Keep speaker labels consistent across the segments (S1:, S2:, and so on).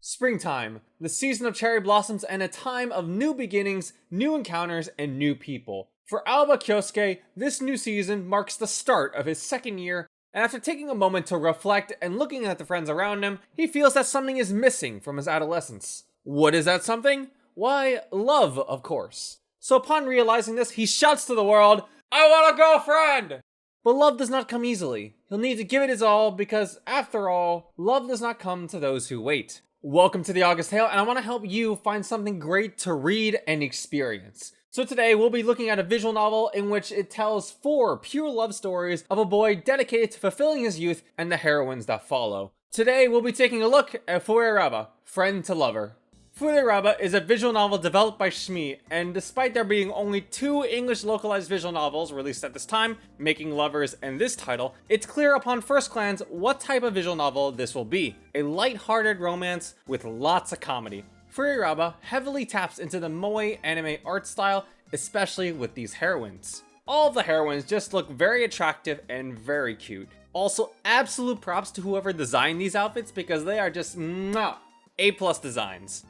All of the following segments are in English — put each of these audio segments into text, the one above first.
S1: Springtime, the season of cherry blossoms and a time of new beginnings, new encounters, and new people. For Aoba Kyosuke, this new season marks the start of his second year, and after taking a moment to reflect and looking at the friends around him, he feels that something is missing from his adolescence. What is that something? Why, love, of course. So upon realizing this, he shouts to the world, "I want a girlfriend!" But love does not come easily. He'll need to give it his all because, after all, love does not come to those who wait. Welcome to the August Tale, and I want to help you find something great to read and experience. So today we'll be looking at a visual novel in which it tells 4 pure love stories of a boy dedicated to fulfilling his youth and the heroines that follow. Today we'll be taking a look at Fureraba Friend to Lover. Fureraba is a visual novel developed by Smee, and despite there being only 2 English localized visual novels released at this time, Making Lovers and this title, it's clear upon first glance what type of visual novel this will be. A light-hearted romance with lots of comedy. Fureraba heavily taps into the moe anime art style, especially with these heroines. All of the heroines just look very attractive and very cute. Also, absolute props to whoever designed these outfits because they are just A+ designs.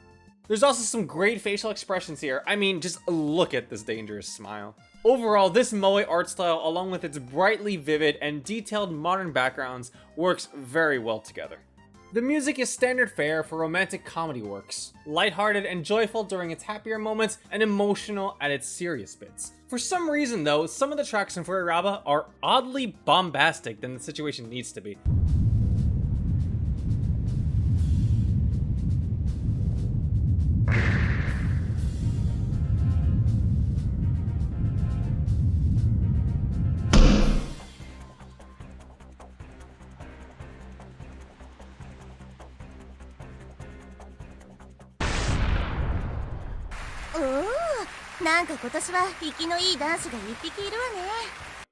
S1: There's also some great facial expressions here. I mean, just look at this dangerous smile. Overall, this moe art style, along with its brightly vivid and detailed modern backgrounds, works very well together. The music is standard fare for romantic comedy works, lighthearted and joyful during its happier moments, and emotional at its serious bits. For some reason though, some of the tracks in Fureraba are oddly bombastic than the situation needs to be.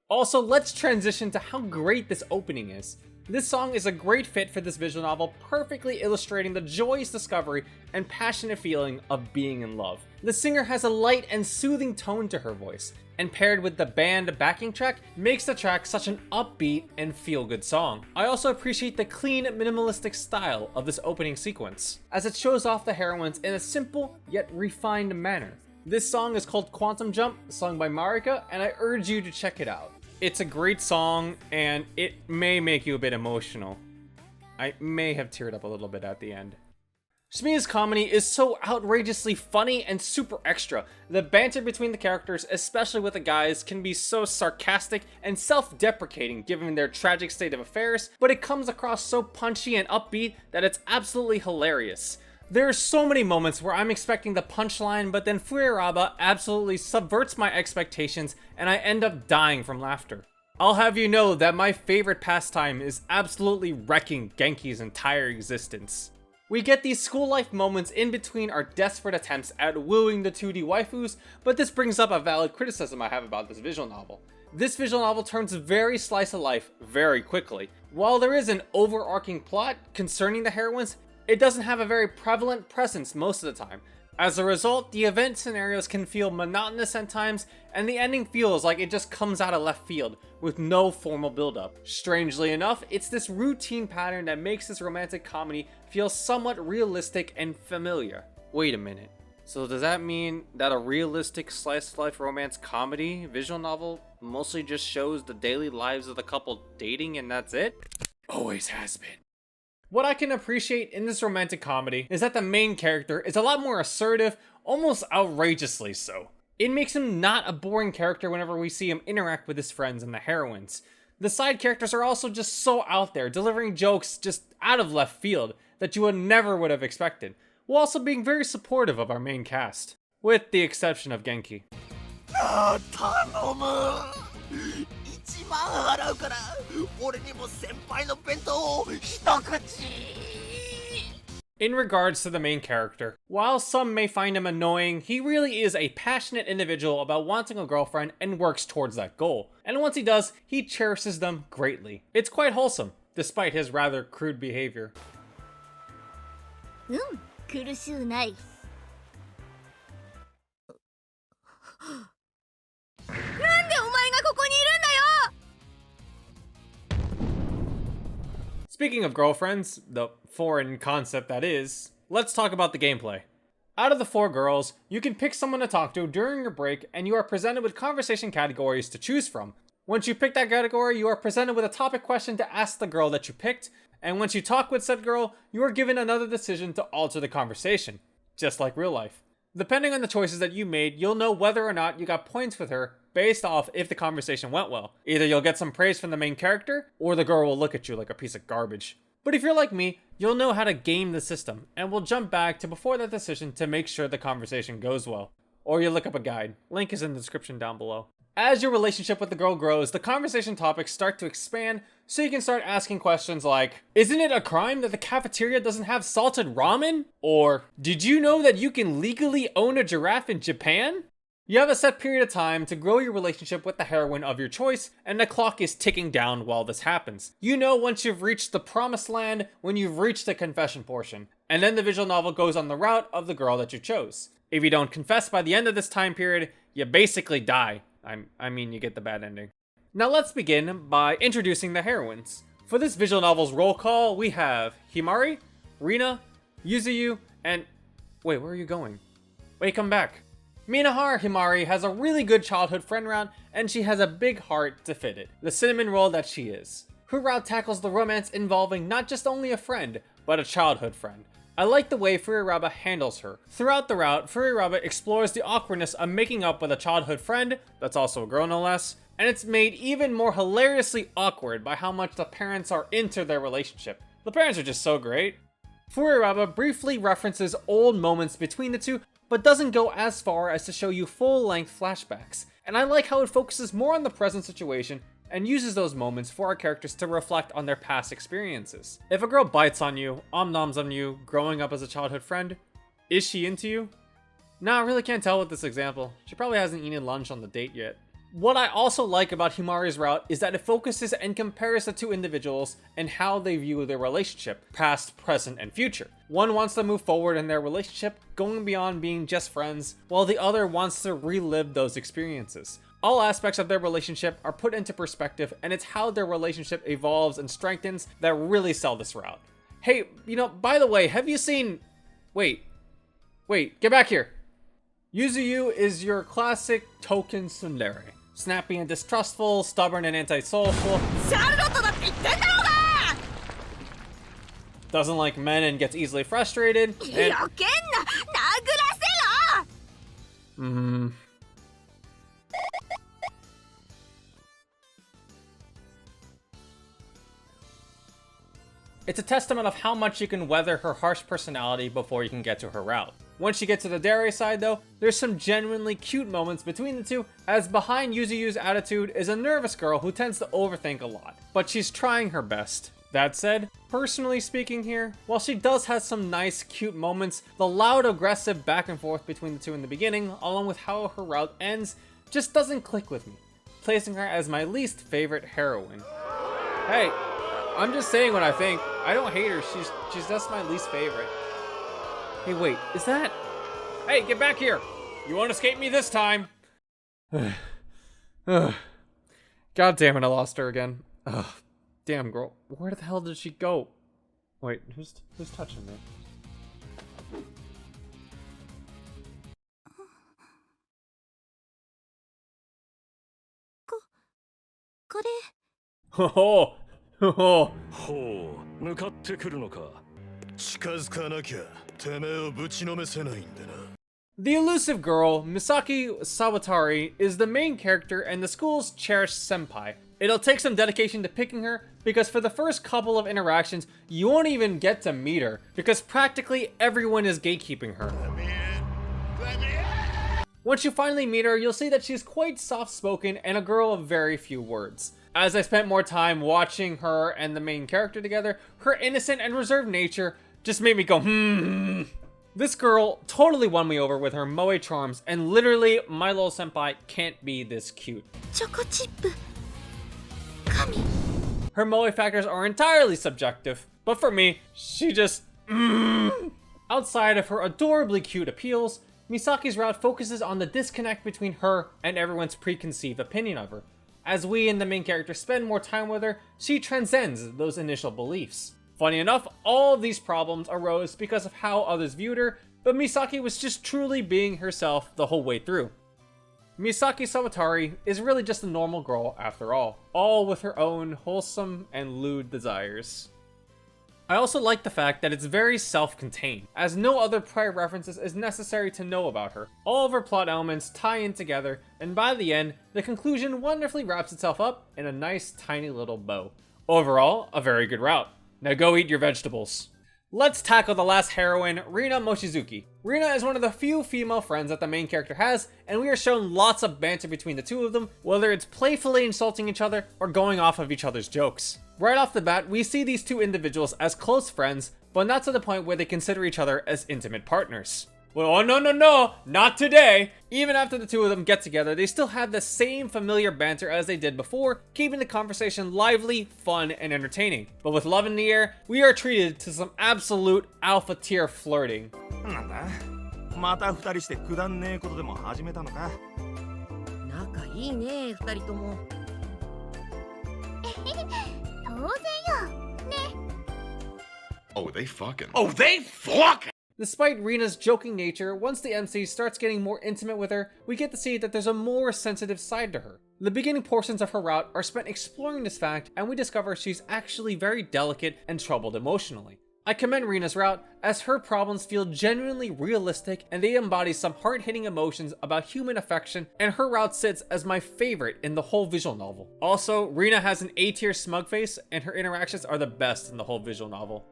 S1: Also, let's transition to how great this opening is. This song is a great fit for this visual novel, perfectly illustrating the joyous discovery and passionate feeling of being in love. The singer has a light and soothing tone to her voice, and paired with the band backing track, makes the track such an upbeat and feel-good song. I also appreciate the clean, minimalistic style of this opening sequence, as it shows off the heroines in a simple yet refined manner. This song is called Quantum Jump, sung by Marika, and I urge you to check it out. It's a great song, and it may make you a bit emotional. I may have teared up a little bit at the end. Smee's comedy is so outrageously funny and super extra. The banter between the characters, especially with the guys, can be so sarcastic and self-deprecating given their tragic state of affairs, but it comes across so punchy and upbeat that it's absolutely hilarious. There are so many moments where I'm expecting the punchline, but then Fureraba absolutely subverts my expectations and I end up dying from laughter. I'll have you know that my favorite pastime is absolutely wrecking Genki's entire existence. We get these school life moments in between our desperate attempts at wooing the 2D waifus, but this brings up a valid criticism I have about this visual novel. This visual novel turns very slice of life very quickly. While there is an overarching plot concerning the heroines, it doesn't have a very prevalent presence most of the time. As a result, the event scenarios can feel monotonous at times, and the ending feels like it just comes out of left field, with no formal build-up. Strangely enough, it's this routine pattern that makes this romantic comedy feel somewhat realistic and familiar. Wait a minute. So does that mean that a realistic slice-of-life romance comedy visual novel mostly just shows the daily lives of the couple dating and that's it? Always has been. What I can appreciate in this romantic comedy is that the main character is a lot more assertive, almost outrageously so. It makes him not a boring character whenever we see him interact with his friends and the heroines. The side characters are also just so out there, delivering jokes just out of left field that you never would have expected, while also being very supportive of our main cast, with the exception of Genki. In regards to the main character, while some may find him annoying, he really is a passionate individual about wanting a girlfriend and works towards that goal. And once he does, he cherishes them greatly. It's quite wholesome, despite his rather crude behavior.
S2: 苦しゅうない。なんでお前がここにいるんだよ。
S1: Speaking of girlfriends, the foreign concept that is, let's talk about the gameplay. Out of the 4 girls, you can pick someone to talk to during your break, and you are presented with conversation categories to choose from. Once you pick that category, you are presented with a topic question to ask the girl that you picked, and once you talk with said girl, you are given another decision to alter the conversation, just like real life. Depending on the choices that you made, you'll know whether or not you got points with her based off if the conversation went well. Either you'll get some praise from the main character, or the girl will look at you like a piece of garbage. But if you're like me, you'll know how to game the system, and we'll jump back to before that decision to make sure the conversation goes well. Or you look up a guide. Link is in the description down below. As your relationship with the girl grows, the conversation topics start to expand, so you can start asking questions like, isn't it a crime that the cafeteria doesn't have salted ramen? Or, did you know that you can legally own a giraffe in Japan? You have a set period of time to grow your relationship with the heroine of your choice, and the clock is ticking down while this happens. You know once you've reached the promised land when you've reached the confession portion, and then the visual novel goes on the route of the girl that you chose. If you don't confess by the end of this time period, you basically die. I mean, you get the bad ending. Now let's begin by introducing the heroines. For this visual novel's roll call, we have Himari, Rina, Yuzuyu, and... Wait, where are you going? Wait, come back. Minahar Himari has a really good childhood friend route, and she has a big heart to fit it, the cinnamon roll that she is. Her route tackles the romance involving not just only a friend, but a childhood friend. I like the way Fureraba handles her. Throughout the route, Fureraba explores the awkwardness of making up with a childhood friend, that's also a girl no less, and it's made even more hilariously awkward by how much the parents are into their relationship. The parents are just so great. Fureraba briefly references old moments between the two, but doesn't go as far as to show you full-length flashbacks, and I like how it focuses more on the present situation and uses those moments for our characters to reflect on their past experiences. If a girl bites on you, omnoms on you, growing up as a childhood friend, is she into you? Nah, I really can't tell with this example. She probably hasn't eaten lunch on the date yet. What I also like about Himari's route is that it focuses and compares the two individuals and how they view their relationship, past, present, and future. One wants to move forward in their relationship, going beyond being just friends, while the other wants to relive those experiences. All aspects of their relationship are put into perspective, and it's how their relationship evolves and strengthens that really sell this route. Hey, by the way, have you seen... Wait, get back here. Yuzuyu is your classic token Tsundere. Snappy and distrustful, stubborn and antisocial. Doesn't like men and gets easily frustrated. It's a testament of how much you can weather her harsh personality before you can get to her route. Once you get to the Tsundere side though, there's some genuinely cute moments between the two, as behind Yuzuyu's attitude is a nervous girl who tends to overthink a lot, but she's trying her best. That said, personally speaking here, while she does have some nice cute moments, the loud aggressive back and forth between the two in the beginning, along with how her route ends, just doesn't click with me, placing her as my least favorite heroine. Hey, I'm just saying what I think. I don't hate her, she's just my least favorite. Hey, wait, is that... Hey, get back here! You won't escape me this time! God damn it, I lost her again. Ugh, damn girl, where the hell did she go? Wait, who's touching me? Ho ho! Ho ho!
S3: ほう、向かってくるのか。近づかなきゃ、てめえをぶちのめせないんでな。
S1: The elusive girl, Misaki Sawatari, is the main character and the school's cherished senpai. It'll take some dedication to picking her, because for the first couple of interactions, you won't even get to meet her, because practically everyone is gatekeeping her. Once you finally meet her, you'll see that she's quite soft-spoken and a girl of very few words. As I spent more time watching her and the main character together, her innocent and reserved nature just made me go, This girl totally won me over with her moe charms, and literally, my little senpai can't be this cute. Her moe factors are entirely subjective, but for me, she just Outside of her adorably cute appeals, Misaki's route focuses on the disconnect between her and everyone's preconceived opinion of her. As we and the main character spend more time with her, she transcends those initial beliefs. Funny enough, all of these problems arose because of how others viewed her, but Misaki was just truly being herself the whole way through. Misaki Sawatari is really just a normal girl after all with her own wholesome and lewd desires. I also like the fact that it's very self-contained, as no other prior references is necessary to know about her. All of her plot elements tie in together, and by the end, the conclusion wonderfully wraps itself up in a nice tiny little bow. Overall, a very good route. Now go eat your vegetables. Let's tackle the last heroine, Rina Mochizuki. Rina is one of the few female friends that the main character has, and we are shown lots of banter between the two of them, whether it's playfully insulting each other or going off of each other's jokes. Right off the bat, we see these two individuals as close friends, but not to the point where they consider each other as intimate partners. Well, oh no, not today! Even after the two of them get together, they still have the same familiar banter as they did before, keeping the conversation lively, fun, and entertaining. But with love in the air, we are treated to some absolute alpha tier flirting.
S4: なんだまた二人してくだんねえことでも始めたのか
S5: 仲いいね二人とも
S2: 当然よね
S6: Oh, they fucking.
S3: Oh, they fuck!
S1: Despite Rina's joking nature, once the MC starts getting more intimate with her, we get to see that there's a more sensitive side to her. The beginning portions of her route are spent exploring this fact, and we discover she's actually very delicate and troubled emotionally. I commend Rina's route, as her problems feel genuinely realistic and they embody some hard-hitting emotions about human affection, and her route sits as my favorite in the whole visual novel. Also, Rina has an A-tier smug face, and her interactions are the best in the whole visual novel.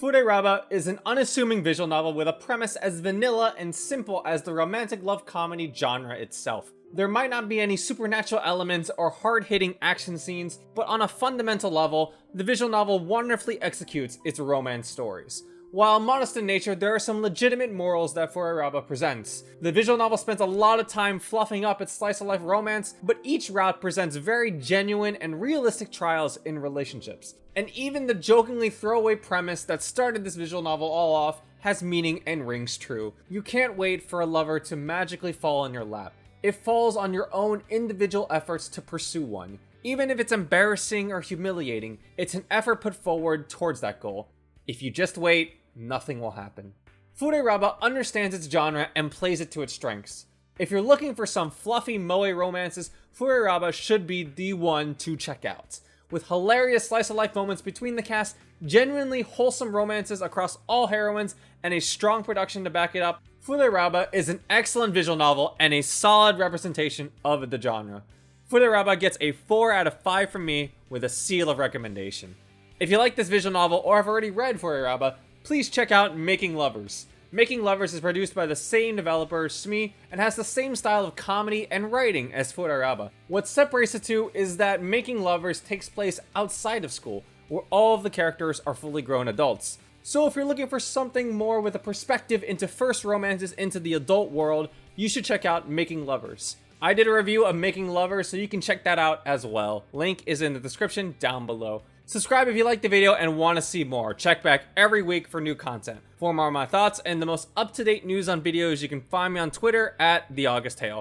S1: Fureraba is an unassuming visual novel with a premise as vanilla and simple as the romantic love comedy genre itself. There might not be any supernatural elements or hard-hitting action scenes, but on a fundamental level, the visual novel wonderfully executes its romance stories. While modest in nature, there are some legitimate morals that Fureraba presents. The visual novel spends a lot of time fluffing up its slice-of-life romance, but each route presents very genuine and realistic trials in relationships. And even the jokingly throwaway premise that started this visual novel all off has meaning and rings true. You can't wait for a lover to magically fall in your lap. It falls on your own individual efforts to pursue one. Even if it's embarrassing or humiliating, it's an effort put forward towards that goal. If you just wait, nothing will happen. Fureraba understands its genre and plays it to its strengths. If you're looking for some fluffy moe romances, Fureraba should be the one to check out. With hilarious slice-of-life moments between the cast, genuinely wholesome romances across all heroines, and a strong production to back it up, Fureraba is an excellent visual novel and a solid representation of the genre. Fureraba gets a 4 out of 5 from me with a seal of recommendation. If you like this visual novel or have already read Fureraba, please check out Making Lovers. Making Lovers is produced by the same developer, Smee, and has the same style of comedy and writing as Fureraba. What separates the two is that Making Lovers takes place outside of school, where all of the characters are fully grown adults. So if you're looking for something more with a perspective into first romances into the adult world, you should check out Making Lovers. I did a review of Making Lovers, so you can check that out as well. Link is in the description down below. Subscribe if you liked the video and want to see more. Check back every week for new content. For more of my thoughts and the most up-to-date news on videos, you can find me on Twitter at TheAugustTale.